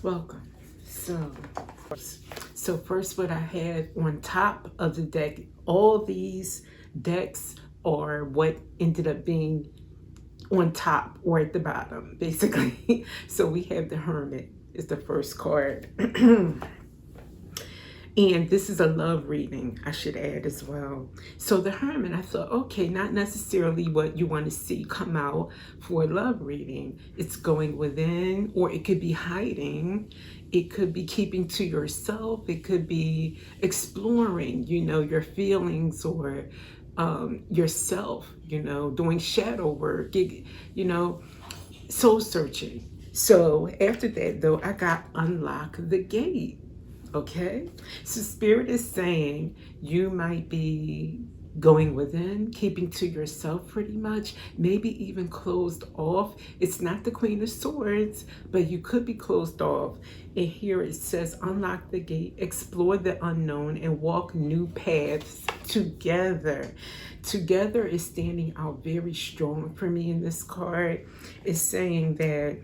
Welcome. So, so first, what I had on top of the deck, all these decks are what ended up being on top or at the bottom, basically. So we have the Hermit is the first card. And this is a love reading, I should add as well. So the Hermit, I thought, okay, not necessarily what you want to see come out for a love reading. It's going within, or it could be hiding. It could be keeping to yourself. It could be exploring, your feelings or yourself, doing shadow work, soul searching. So after that, though, I got unlock the gate. Okay, so Spirit is saying you might be going within, keeping to yourself pretty much, maybe even closed off. It's not the Queen of Swords, but you could be closed off. And here it says, unlock the gate, explore the unknown, and walk new paths together. Together is standing out very strong for me in this card. It's saying that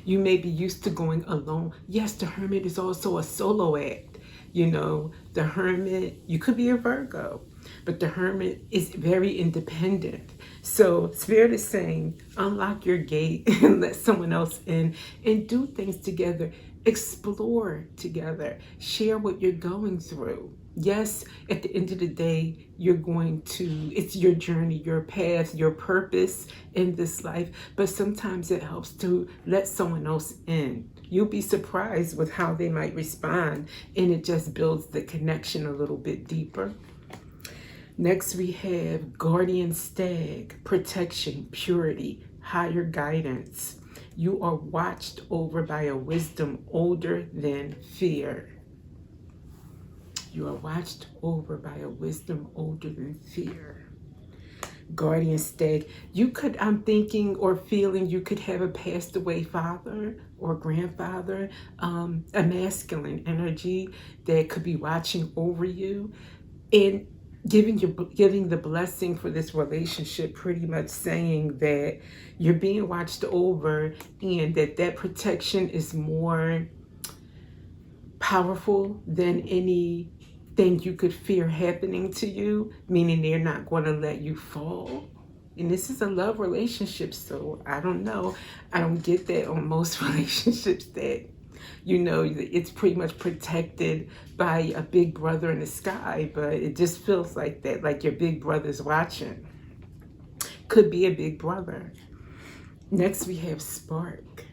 you may be used to going alone. Yes, the Hermit is also a solo act. The Hermit, you could be a Virgo, but the Hermit is very independent. So Spirit is saying, unlock your gate and let someone else in and do things together. Explore together. Share what you're going through. Yes, at the end of the day, it's your journey, your path, your purpose in this life. But sometimes it helps to let someone else in. You'll be surprised with how they might respond, and it just builds the connection a little bit deeper. Next, we have Guardian Stag, protection, purity, higher guidance. You are watched over by a wisdom older than fear. You are watched over by a wisdom older than fear. Guardian Stag, I'm thinking or feeling you could have a passed away father or grandfather, a masculine energy that could be watching over you and giving the blessing for this relationship, pretty much saying that you're being watched over and that protection is more powerful than anything you could fear happening to you, meaning they're not going to let you fall. And this is a love relationship, so I don't know. I don't get that on most relationships that, it's pretty much protected by a big brother in the sky, but it just feels like that, like your big brother's watching. Could be a big brother. Next, we have Spark.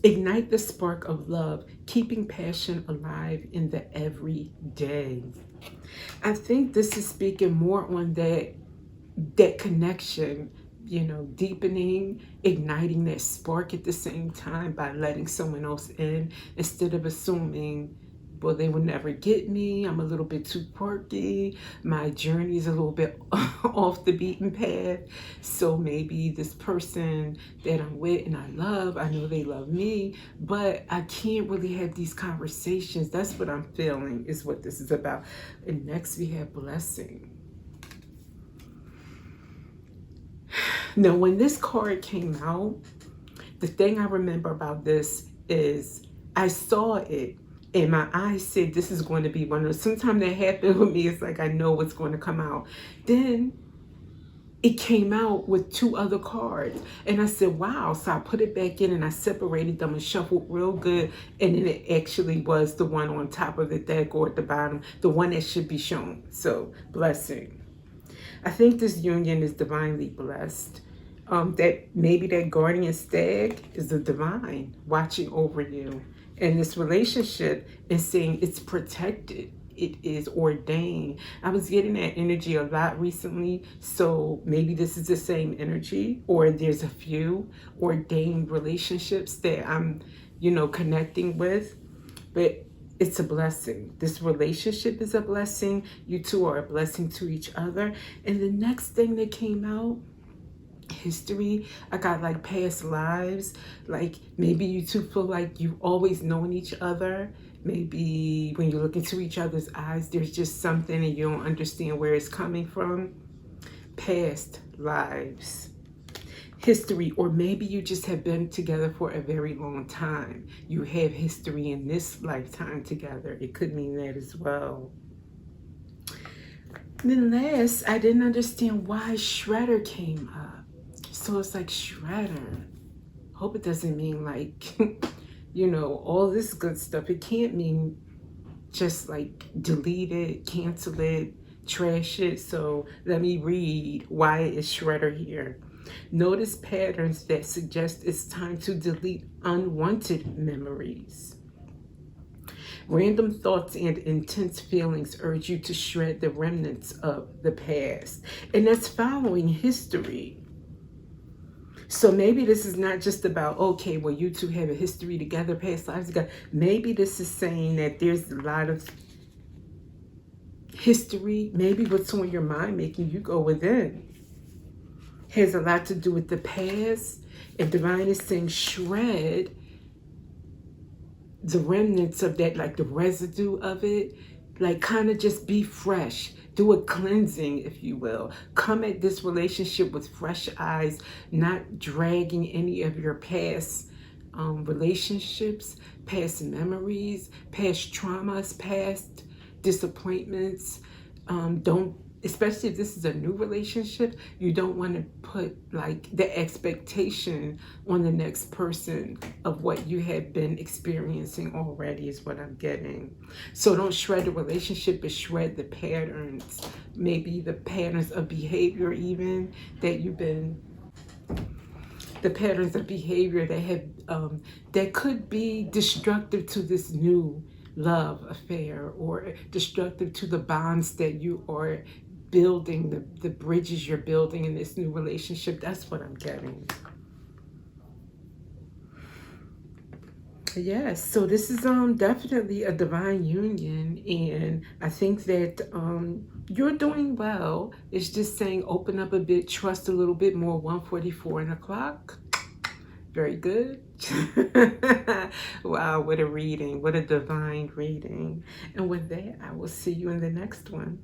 Ignite the spark of love, keeping passion alive in the everyday. I think this is speaking more on that connection, deepening, igniting that spark at the same time by letting someone else in instead of assuming, well, they will never get me. I'm a little bit too quirky. My journey is a little bit off the beaten path. So maybe this person that I'm with and I love, I know they love me, but I can't really have these conversations. That's what I'm feeling is what this is about. And next we have Blessing. Now, when this card came out, the thing I remember about this is I saw it and my eyes said, this is going to be one of those. Sometimes that happened with me. It's like I know what's going to come out. Then it came out with two other cards. And I said, wow. So I put it back in and I separated them and shuffled real good. And then it actually was the one on top of the deck or at the bottom, the one that should be shown. So Blessing. I think this union is divinely blessed. That maybe that guardian stag is the divine watching over you. And this relationship is saying it's protected. It is ordained. I was getting that energy a lot recently. So maybe this is the same energy, or there's a few ordained relationships that I'm, connecting with. But it's a blessing. This relationship is a blessing. You two are a blessing to each other. And the next thing that came out, history. I got like past lives. Like maybe you two feel like you've always known each other. Maybe when you look into each other's eyes, there's just something and you don't understand where it's coming from. Past lives. history, or maybe you just have been together for a very long time. You have history in this lifetime together. It could mean that as well. And then last, I didn't understand why shredder came up. So it's like shredder. Hope it doesn't mean like, all this good stuff. It can't mean just like delete it, cancel it, trash it. So let me read why is shredder here. Notice patterns that suggest it's time to delete unwanted memories. Random thoughts and intense feelings urge you to shred the remnants of the past. And that's following history. So maybe this is not just about, okay, well, you two have a history together, past lives together. Maybe this is saying that there's a lot of history, maybe what's on your mind making you go within has a lot to do with the past. And divine is saying shred the remnants of that, like the residue of it, like kind of just be fresh. Do a cleansing, if you will. Come at this relationship with fresh eyes, not dragging any of your past relationships, past memories, past traumas, past disappointments. Don't, especially if this is a new relationship, you don't want to put like the expectation on the next person of what you have been experiencing already is what I'm getting. So don't shred the relationship, but shred the patterns, maybe the patterns of behavior even that you've been, the patterns of behavior that have that could be destructive to this new love affair, or destructive to the bonds that you are building, the bridges you're building in this new relationship. That's what I'm getting. Yes, so this is definitely a divine union, and I think that you're doing well. It's just saying open up a bit, trust a little bit more. 1:44 in the clock. Very good. Wow, what a reading. What a divine reading. And with that, I will see you in the next one.